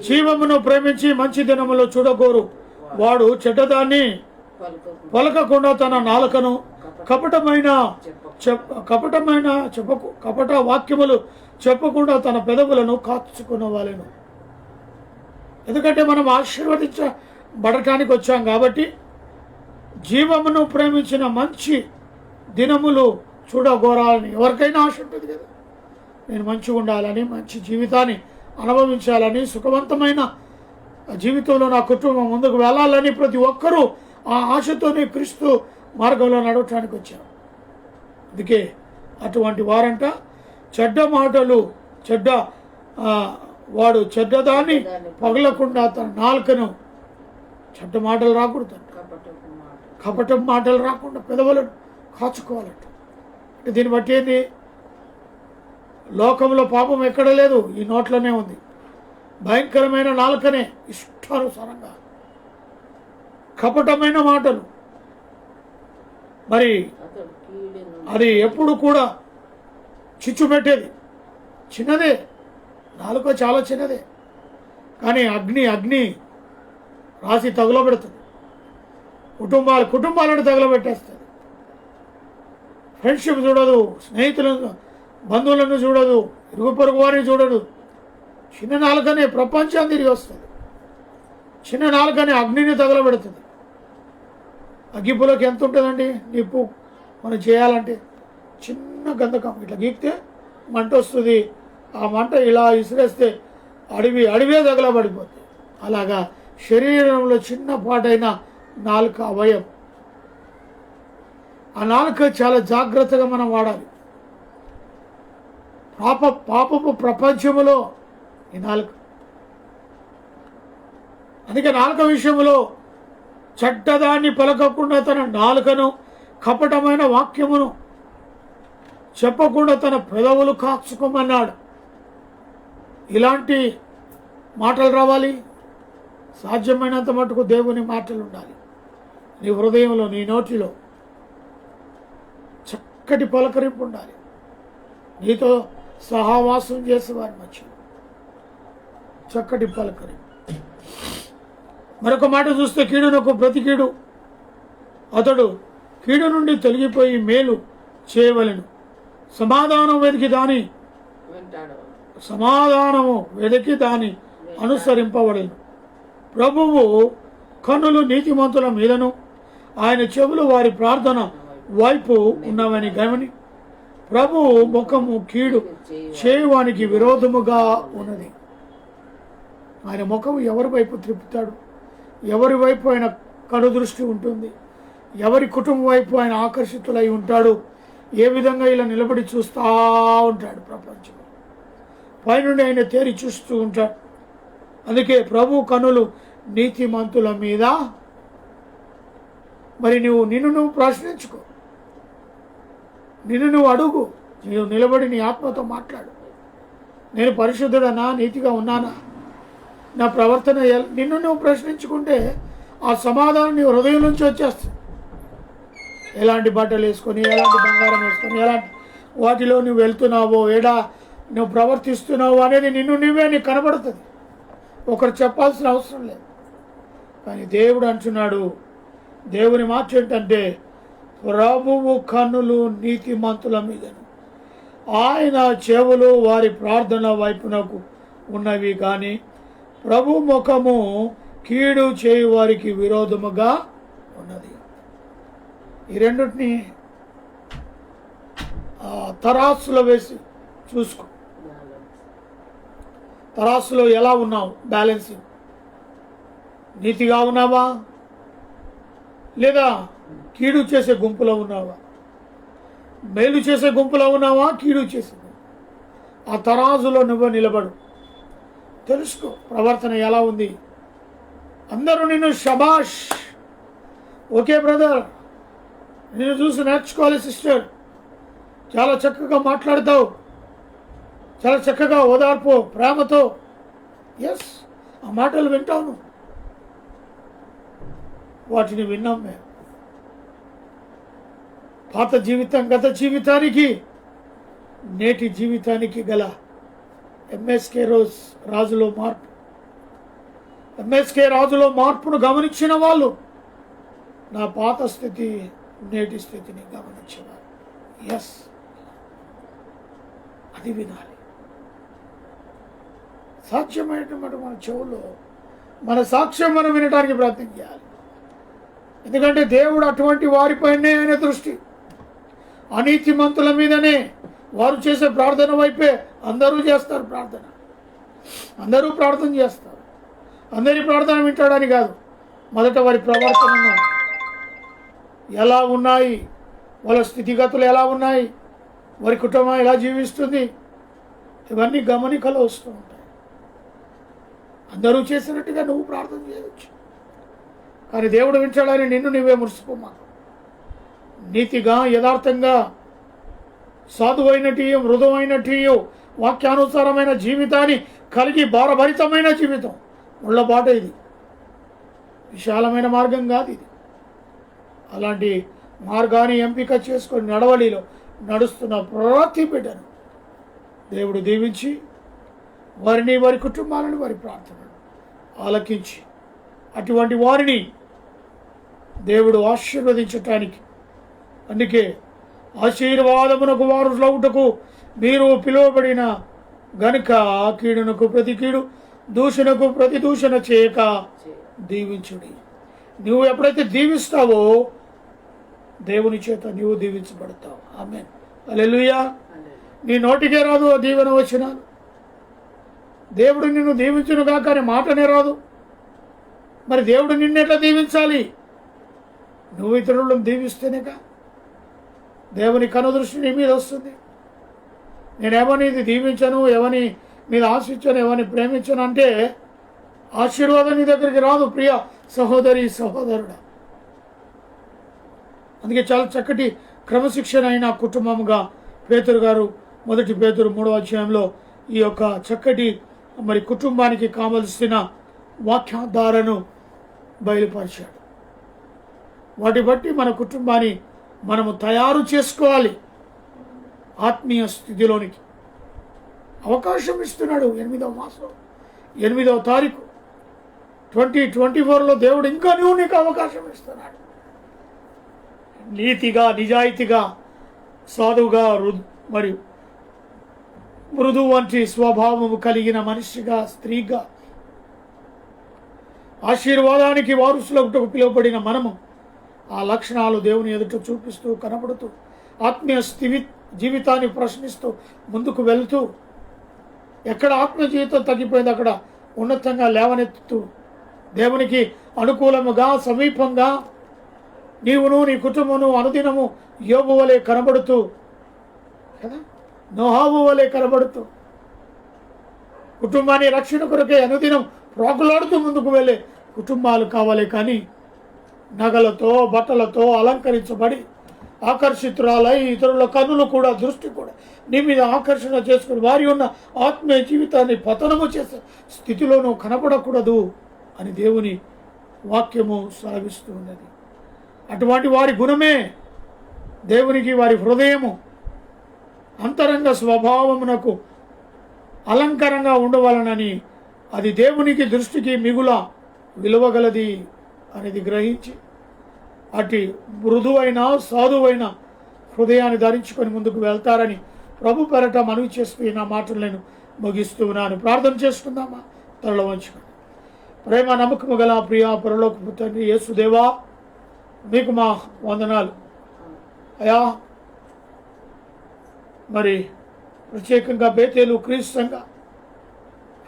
జీవమును ప్రేమించి మంచి దినములో చూడగోరు వాడు చెడ్డదాన్ని పలకకుండా తన నాలుకను కపట వాక్యములు చెప్పకుండా తన పెదవులను కాచుకునవలెను. ఎందుకంటే మనం ఆశీర్వదించబడటానికి వచ్చాం కాబట్టి జీవమును ప్రేమించిన మంచి దినములు చూడగోరాలని ఎవరికైనా ఆశ ఉంటుంది కదా. నేను మంచిగా ఉండాలని, మంచి జీవితాన్ని అనుభవించాలని, సుఖవంతమైన జీవితంలో నా కుటుంబం ముందుకు వెళ్ళాలని ప్రతి ఒక్కరూ ఆ ఆశతోనే క్రీస్తు మార్గంలో నడవటానికి వచ్చాం. అందుకే అటువంటి వారంట చెడ్డ మాటలు వాడు చెడ్డదాన్ని పగలకుండా తన నాలుకను చెడ్డ మాటలు రాకూడదంట, కపటం మాటలు రాకుండా పెదవులను కాచుకోవాలంట. అంటే దీన్ని బట్టి ఏంది, లోకంలో పాపం ఎక్కడ లేదు, ఈ నోట్లోనే ఉంది. భయంకరమైన నాలుకనే ఇష్టానుసారంగా కపటమైన మాటలు. మరి అది ఎప్పుడు కూడా చిచ్చు పెట్టేది. చిన్నదే, నాలుక చాలా చిన్నదే, కానీ అగ్ని రాసి తగులబెడుతుంది. కుటుంబాలను తగులబెట్టేస్తుంది. ఫ్రెండ్షిప్ చూడదు, స్నేహితులను బంధువులను చూడదు, ఇరుగు పొరుగు వారిని చూడదు. చిన్న నాలుకనే ప్రపంచాన్ని తిరిగి వస్తుంది. చిన్న నాలుకనే అగ్నిని తగలబెడుతుంది. అగ్గిపులోకి ఎంత ఉంటుందండి నిప్పు మనం చేయాలంటే, చిన్న గంధకం ఇట్లా గీక్తే మంట వస్తుంది. ఆ మంట ఇలా ఇసిరేస్తే అడవే తగలబడిపోతుంది. అలాగా శరీరంలో చిన్న పాటైన నాలుక అవయం. ఆ నాలుక చాలా జాగ్రత్తగా మనం వాడాలి. పాపపు ప్రపంచములో ఈ నాలుక. అందుకే నాలుక విషయంలో చెడ్డదాన్ని పలకకుండా తన నాలుకను, కపటమైన వాక్యమును చెప్పకుండా తన పెదవులు కాచుకోమన్నాడు. ఇలాంటి మాటలు రావాలి. సాధ్యమైనంత మటుకు దేవుని మాటలు ఉండాలి నీ హృదయంలో, నీ నోటిలో. చక్కటి పలకరింపు ఉండాలి. నీతో సహవాసం చేసేవారి మధ్య చక్కటి పలకరింపు. మరొక మాట చూస్తే, కీడునకు ప్రతి కీడు అతడు కీడు నుండి తొలగిపోయి మేలు చేయవలెను. సమాధానము వెతికి దాని అనుసరింపవలెను. ప్రభువు కన్నులు నీతిమంతుల మీదను, ఆయన చెవులు వారి ప్రార్థన వైపు ఉన్నవని గమని, ప్రభువు ముఖము కీడు చేయవానికి విరోధముగా ఉన్నది. ఆయన ముఖము ఎవరి వైపు త్రిప్పుతాడు, ఎవరి వైపు ఆయన కనుదృష్టి ఉంటుంది, ఎవరి కుటుంబం వైపు ఆయన ఆకర్షితులై ఉంటాడు, ఏ విధంగా ఇలా నిలబడి చూస్తూ ఉంటాడు. ప్రపంచం పైనుండి ఆయన తేరి చూస్తూ ఉంటాడు. అందుకే ప్రభు కనులు నీతిమంతుల మీద. మరి నిన్ను నువ్వు ప్రశ్నించుకో, నిన్ను నువ్వు అడుగు. నీవు నిలబడి నీ ఆత్మతో మాట్లాడు. నేను పరిశుద్ధుడనా, నీతిగా ఉన్నానా, నా ప్రవర్తన నిన్ను నువ్వు ప్రశ్నించుకుంటే ఆ సమాధానం నీ హృదయం నుంచి వచ్చేస్తుంది. ఎలాంటి బట్టలు వేసుకొని, ఎలాంటి బంగారం వేసుకొని, ఎలాంటి వాటిలో నువ్వు వెళ్తున్నావో, నువ్వు ప్రవర్తిస్తున్నావో అనేది నువ్వే నీకు కనబడుతుంది. ఒకరు చెప్పాల్సిన అవసరం లేదు. కానీ దేవుడు అంటున్నాడు, దేవుని మాట ఏంటంటే, ప్రభువు కన్నులు నీతిమంతుల మీదను, ఆయన చెవులు వారి ప్రార్థన వైపునకు ఉన్నవి, కానీ ప్రభు ముఖము కీడు చేయి వారికి విరోధముగా ఉన్నది. ఈ రెండింటిని తరాసులో వేసి చూసుకో. తరాసులో ఎలా ఉన్నావు? బ్యాలెన్సింగ్. నీతిగా ఉన్నావా లేదా కీడు చేసే గుంపులో ఉన్నావా? మేలు చేసే గుంపులో ఉన్నావా కీడు చేసే? ఆ తరాజులో నువ్వు నిలబడు. తెలుసుకో ప్రవర్తన ఎలా ఉంది. అందరూ నిన్ను షబాష్, ఓకే బ్రదర్, నిన్ను చూసి నేర్చుకోవాలి సిస్టర్, చాలా చక్కగా మాట్లాడతావు, చాలా చక్కగా ఓదార్పు ప్రేమతో. ఎస్, ఆ మాటలు వింటాను. వాటిని విన్నాం మేము. పాత జీవితం గత జీవితానికి నేటి జీవితానికి గల ఎంఎస్కే రాజులో మార్పు, ఎంఎస్కే రాజులో మార్పును గమనించిన వాళ్ళు నా పాత స్థితి నేటి స్థితిని గమనించేవారు. ఎస్, అది వినాలి. సాక్ష్యమైనటువంటి మన చెవులో మన సాక్ష్యం మనం వినడానికి ప్రయత్నం చేయాలి. ఎందుకంటే దేవుడు అటువంటి వారిపైనే ఆయన దృష్టి. అనీతిమంతుల మీదనే, వారు చేసే ప్రార్థన వైపే. అందరూ చేస్తారు ప్రార్థన, అందరూ ప్రార్థన చేస్తారు. అందరి ప్రార్థన వింటాడని కాదు, మొదట వారి ప్రవర్తనను ఎలా ఉన్నాయి, వాళ్ళ స్థితిగతులు ఎలా ఉన్నాయి, వారి కుటుంబం ఎలా జీవిస్తుంది, ఇవన్నీ గమనికలో వస్తూ ఉంటాయి. అందరూ చేసినట్టుగా నువ్వు ప్రార్థన చేయవచ్చు, కానీ దేవుడు వింటాడని నిన్ను నువ్వే మురిసిపోమా. నీతిగా, యథార్థంగా, సాధువైనటియు, మృదువైనటియు, వాక్యానుసారమైన జీవితాన్ని కలిగి భారభరితమైన జీవితం ముళ్ళబాట. ఇది విశాలమైన మార్గం కాదు. ఇది అలాంటి మార్గాన్ని ఎంపిక చేసుకొని నడవడిలో నడుస్తున్న ప్రతి బిడ్డను దేవుడు దీవించి వారిని, వారి కుటుంబాలను, వారి ప్రార్థనను ఆలకించి అటువంటి వారిని దేవుడు ఆశీర్వదించటానికి, అందుకే ఆశీర్వాదమునకు వారసులవుటకు మీరు పిలువబడిన గనుక కీడునకు ప్రతి కీడు, దూషణకు ప్రతి దూషణ చేయక దీవించుడి. నువ్వు ఎప్పుడైతే దీవిస్తావో దేవుని చేత నీవు దీవించబడతావు. ఆమేన్, హల్లెలూయా. నీ నోటికే రాదు ఆ దీవెన వచనాలు. దేవుడు నిన్ను దీవించును గాక అనే మాటనే రాదు. మరి దేవుడు నిన్నెట్లా దీవించాలి? నువ్వు ఇతరులను దీవిస్తేనేగా దేవుని కనుదృష్టి నీ మీద వస్తుంది. నేనేమని ఇది దీవించను, ఎవని మీద ఆశించను, ఎవరిని ప్రేమించను అంటే ఆశీర్వాదం నీ దగ్గరికి రాదు ప్రియ సహోదరి సహోదరుడా. అందుకే చాలా చక్కటి క్రమశిక్షణ అయిన కుటుంబంగా పేతురు గారు మొదటి పేతురు 3వ అధ్యాయంలో ఈ యొక్క చక్కటి మరి కుటుంబానికి కావలసిన వాక్యాధారను బయలుపరిచాడు. వాటి బట్టి మన కుటుంబాన్ని మనము తయారు చేసుకోవాలి. ఆత్మీయ స్థితిలోనికి అవకాశం ఇస్తున్నాడు. 8వ మాసం 8వ తారీఖు 2024లో దేవుడు ఇంకా నీకు అవకాశం ఇస్తున్నాడు. నీతిగా, నిజాయితీగా, సాధువుగా, మరియు మృదు వంటి స్వభావము కలిగిన మనిషిగా, స్త్రీగా, ఆశీర్వాదానికి వారసులకు పిలువబడిన మనము ఆ లక్షణాలు దేవుని ఎదుట చూపిస్తూ, కనబడుతూ, ఆత్మీయ జీవితాన్ని ప్రశ్నిస్తూ ముందుకు వెళుతూ, ఎక్కడ ఆత్మీయ జీవితం తగ్గిపోయింది అక్కడ ఉన్నతంగా లేవనెత్తుతూ, దేవునికి అనుకూలముగా, సమీపంగా నీవును నీ కుటుంబమును అనుదినము యోబు వలె కనబడుతూ కదా, నోహాబు వలె కనబడుతూ, కుటుంబాన్ని రక్షణ కొరకే అనుదినం ప్రోకులాడుతూ ముందుకు వెళ్ళే కుటుంబాలు కావాలి. కానీ నగలతో, బట్టలతో అలంకరించబడి ఆకర్షితురాలై ఇతరుల కన్నులు కూడా, దృష్టి కూడా నీ మీద ఆకర్షణ చేసుకుని వారి ఉన్న ఆత్మీయ జీవితాన్ని పతనము చేసే స్థితిలోనూ కనపడకూడదు అని దేవుని వాక్యము సెలవిస్తూ ఉన్నది. అటువంటి వారి గుణమే దేవునికి వారి హృదయము అంతరంగ స్వభావమునకు అలంకారంగా ఉండవలనని, అది దేవునికి దృష్టికి మిగుల విలువగలది అనేది గ్రహించి అటు మృదువైన, సాధువైన హృదయాన్ని ధరించుకొని ముందుకు వెళ్తారని ప్రభు పేరట మనవి చేస్తూ నా మాటలు నేను ముగిస్తూ ఉన్నాను. ప్రార్థన చేసుకుందామా? తరలో వంచుకొని. ప్రేమ నమ్మకము గల ప్రియ పరలోకపు తండ్రి యేసుదేవా, మీకు మా వందనాలు అయా. మరి ప్రత్యేకంగా బేతేలు క్రీస్తు సంఘ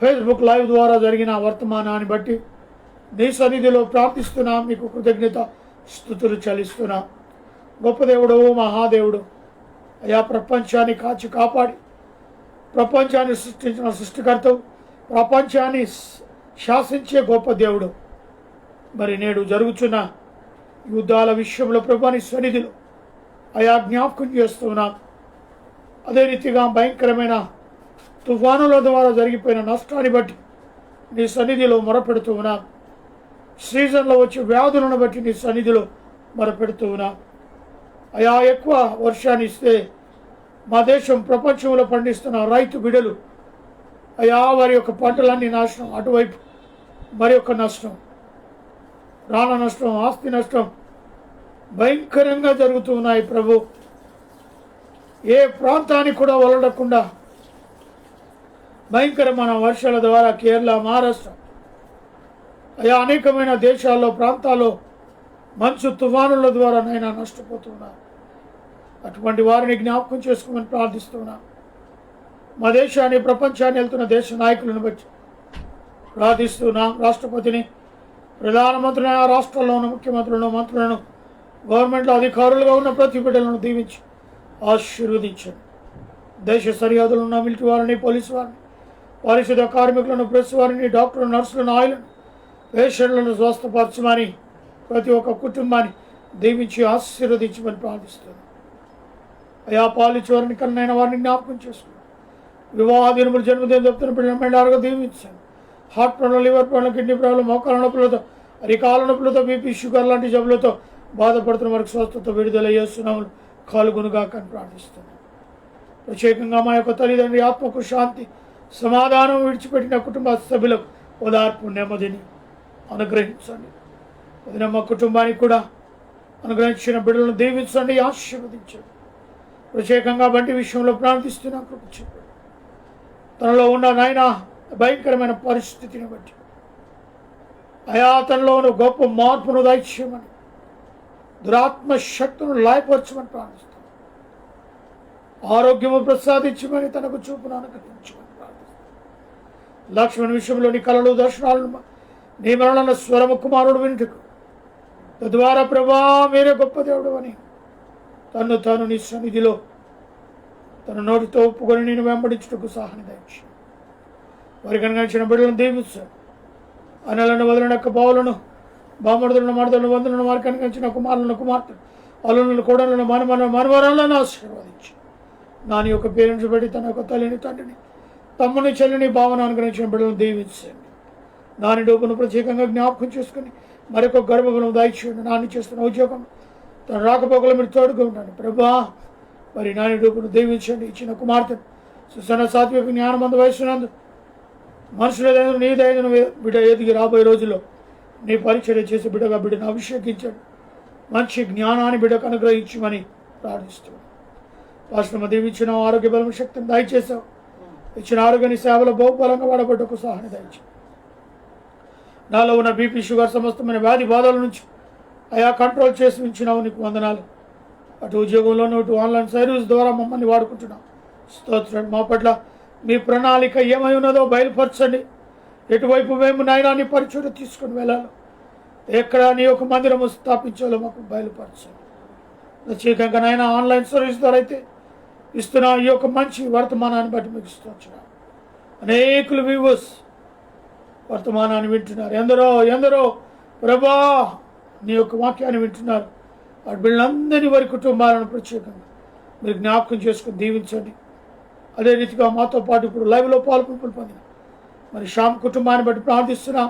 ఫేస్బుక్ లైవ్ ద్వారా జరిగిన వర్తమానాన్ని బట్టి నీ సన్నిధిలో ప్రార్థిస్తున్నా, మీకు కృతజ్ఞత స్తుతులు చెల్లిస్తున్నా. గొప్ప దేవుడు, మహాదేవుడు అయా, ప్రపంచాన్ని కాచి కాపాడి ప్రపంచాన్ని సృష్టించిన సృష్టికర్తవు, ప్రపంచాన్ని శాసించే గొప్ప దేవుడు. మరి నేడు జరుగుతున్న యుద్ధాల విషయంలో ప్రభుని సన్నిధిలో అయా జ్ఞాపకం చేస్తున్నాం. అదే రీతిగా భయంకరమైన తుఫానుల ద్వారా జరిగిపోయిన నష్టాన్ని బట్టి నీ సన్నిధిలో మొరపెడుతూ ఉన్నాం. సీజన్లో వచ్చే వ్యాధులను బట్టి నీ సన్నిధిలో మొరపెడుతూ ఉన్నాం. అయా, ఎక్కువ వర్షాన్ని ఇస్తే మా దేశం ప్రపంచంలో పండిస్తున్న రైతు బిడ్డలు అయా, వారి యొక్క పంటలన్నీ నాశనం, అటువైపు మరి యొక్క నష్టం, ప్రాణ నష్టం, ఆస్తి నష్టం భయంకరంగా జరుగుతూ ఉన్నాయి. ప్రభు, ఏ ప్రాంతానికి కూడా వలడకుండా భయంకరమైన వర్షాల ద్వారా కేరళ, మహారాష్ట్ర అయా అనేకమైన దేశాల్లో, ప్రాంతాల్లో మంచు తుఫానుల ద్వారా నైనా నష్టపోతున్నారు. అటువంటి వారిని జ్ఞాపకం చేసుకోమని ప్రార్థిస్తున్నా. మా దేశాన్ని, ప్రపంచాన్ని వెళ్తున్న దేశ నాయకులను బట్టి ప్రార్థిస్తున్నాం. రాష్ట్రపతిని, ప్రధానమంత్రిని, ఆ రాష్ట్రాల్లో ఉన్న ముఖ్యమంత్రులను, మంత్రులను, గవర్నమెంట్లో అధికారులుగా ఉన్న ప్రతి బిడ్డలను దీవించి ఆశీర్వదించండి. దేశ సరిహద్దులు ఉన్న మిలిటరీ వారిని, పోలీసు వారిని, పారిశుద్ధ కార్మికులను, ప్రెస్ వారిని, డాక్టర్లు, నర్సులను, ఆయిలను, పేషెంట్లను స్వస్థపరచమని ప్రతి ఒక్క కుటుంబాన్ని దీవించి ఆశీర్వదించమని ప్రార్థిస్తున్నాను. అయా, పాలించేవారిని, కన్నైన వారిని జ్ఞాపకం చేసుకున్నాను. వివాహ దినములు, జన్మదినం చెప్తున్న పిల్లల మెండారుగా దీవించాను. Heart problem, liver problem, kidney problem, మోకాల నొప్పులతో, అరికాల నొప్పులతో, బీపీ, షుగర్ లాంటి జబ్బులతో బాధపడుతున్న వారికి స్వస్థత విడుదల చేస్తున్నాము. కాలుగునుగా కానీ ప్రార్థిస్తున్నాను. ప్రత్యేకంగా మా యొక్క తల్లిదండ్రి ఆత్మకు శాంతి, సమాధానం విడిచిపెట్టిన కుటుంబ సభ్యులకు ఓదార్పు, నెమ్మదిని అనుగ్రహించండి. వదిన మా కుటుంబానికి కూడా అనుగ్రహించిన బిడ్డలను దీవించండి, ఆశీర్వదించండి. ప్రత్యేకంగా బంటి విషయంలో ప్రార్థిస్తున్నా, కృప చూపండి. తనలో ఉన్న నాయన భయంకరమైన పరిస్థితిని బట్టి అయా, తనలో ఉన్న గొప్ప మార్పును దయచేయమని, దురాత్మ శక్తులను లయపరచమని ప్రార్థిస్తాను. ఆరోగ్యము ప్రసాదించమని, తనకు చూపును అనుగ్రహించమని ప్రార్థిస్తాను. లక్ష్మణ్ విషయంలోని కళలు, దర్శనాలను నీ మరణ స్వరము కుమారుడు వింటుకు, తద్వారా ప్రభా మీరే గొప్ప దేవుడు అని తను తాను నీ సన్నిధిలో తన నోటితో ఒప్పుకొని నేను వెంబడించుటకు సహాయం దయచి వారికి అనుగ్రహించిన బిడ్డలను దీవిస్తాను. అనలను వదలని యొక్క బావులను, బామడులను, మడతలను, వందలను వారికి అనుగ్రహించిన కుమారులను, కుమార్తెను, అల్లులను, కోడలను, మనవరాలను ఆశీర్వదించి నాని యొక్క పేరెంట్స్ పెట్టి తన యొక్క తల్లిని, తండ్రిని, తమ్ముని, చెల్లిని, భావన అనుగ్రహించిన బిడ్డలను దీవించండి. నాని డోపును ప్రత్యేకంగా జ్ఞాపకం చేసుకుని మరొక గర్భఫలం దయచేయండి. నాని చేస్తున్న ఉద్యోగం, తన రాకపోకలు మీరు తోడుగా ఉండండి ప్రభా. మరి నాని డోపును దీవించండి. ఇచ్చిన కుమార్తెను సుసన, సాత్విక, జ్ఞానమందు వయసునందు మనుషుల దైన నీ దైన బిడ్డ ఎదిగి రాబోయే రోజుల్లో నీ పరిచర్య చేసే బిడ్డగా బిడ్డను అభిషేకించండి. మంచి జ్ఞానాన్ని బిడ్డకు అనుగ్రహించమని ప్రార్థిస్తున్నాను. రాష్ట్రం దీవించిన ఆరోగ్య బలం, శక్తిని దయచేసావు. ఇచ్చిన ఆరోగ్యాన్ని సేవలో బహుబలంగా వాడబడ్డకు సహాయం దయచే. నాలో ఉన్న బీపీ, షుగర్, సమస్తమైన వ్యాధి బాధల నుంచి అయా కంట్రోల్ చేసి ఉంచినావు, నీకు వందనాలు. అటు ఉద్యోగంలోనూ, ఇటు ఆన్లైన్ సర్వీస్ ద్వారా మమ్మల్ని వాడుకుంటున్నాం. స్తోత్రం. మా పట్ల మీ ప్రణాళిక ఏమై ఉన్నదో బయలుపరచండి. ఎటువైపు మేము నాయనాన్ని పరిచయం తీసుకుని వెళ్ళాలో, ఎక్కడ నీ యొక్క మందిరము స్థాపించాలో మాకు బయలుపరచండి. ప్రత్యేకంగా నాయన ఆన్లైన్ సర్వీస్ ద్వారా అయితే ఇస్తున్న ఈ యొక్క మంచి వర్తమానాన్ని బట్టి మీకు ఇస్తున్నాం. అనేకులు వ్యూవర్స్ వర్తమానాన్ని వింటున్నారు. ఎందరో ప్రభా నీ యొక్క వాక్యాన్ని వింటున్నారు. వాటి బిడ్డలందరినీ, వారి కుటుంబాలను ప్రత్యేకంగా మీరు జ్ఞాపకం చేసుకుని దీవించండి. అదే రీతిగా మాతో పాటు ఇప్పుడు లైవ్లో పాల్గొనుకుని పొందిన మరి శ్యామ్ కుటుంబాన్ని బట్టి ప్రార్థిస్తున్నాం.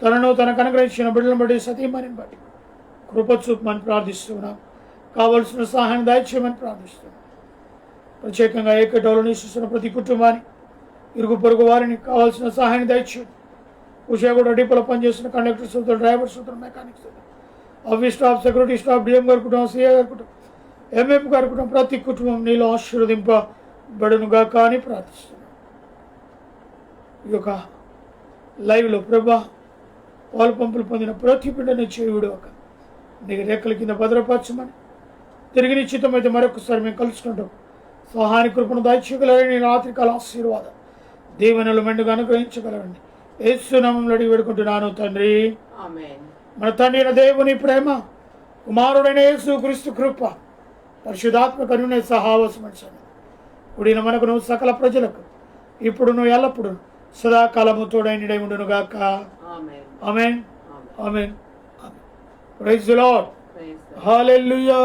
తనను తనకు అనుగ్రహించిన బిడ్డలను బట్టి, సతీమణిని బట్టి కృప చూపమని ప్రార్థిస్తున్నాం. కావలసిన సహాయం దయచేయమని ప్రార్థిస్తున్నాం. ప్రత్యేకంగా ఏకటోలను ఇస్తున్న ప్రతి కుటుంబాన్ని, ఇరుగు పొరుగు వారిని కావాల్సిన సహాయం దయచేయండి. ఉషాగూడ డిపోలో పనిచేస్తున్న conductors, drivers, mechanics, office staff, security staff, DM గారి కుటుంబం, సిఏ గారి కుటుంబం, ఎంఎఫ్ గారి కుటుంబం, ప్రతి కుటుంబం నీలో ఆశీర్వదింపబడునుగా కానీ ప్రార్థిస్తున్నాం. ఈ యొక్క లైవ్లో ప్రభా పాలు పంపులు పొందిన ప్రతి బిడ్డను చేయుడు ఒక నీకు రేఖల కింద భద్రపరచమని, తిరిగి నిశ్చితమైతే మరొకసారి మేము కలుసుకుంటాం. సహాయ కృపను దయచేయగలని రాత్రికాల ఆశీర్వాదం దీవెనలు మెండుగా అనుగ్రహించగలరండి. యేసు నామములో అడిగి వేడుకుంటున్నాను తండ్రి, ఆమేన్. మన తండ్రి అయిన దేవుని ప్రేమ, కుమారుడైన యేసు క్రీస్తు కృప, పరిశుద్ధాత్మ కరుణే సహావాసం కూడిన మనకును సకల ప్రజలకు ఇప్పుడును ఎల్లప్పుడు సదాకాలము తోడైనడై ఉండునుగాక. Amen. Amen. Amen. Amen. Praise the lord. Praise the lord. Hallelujah.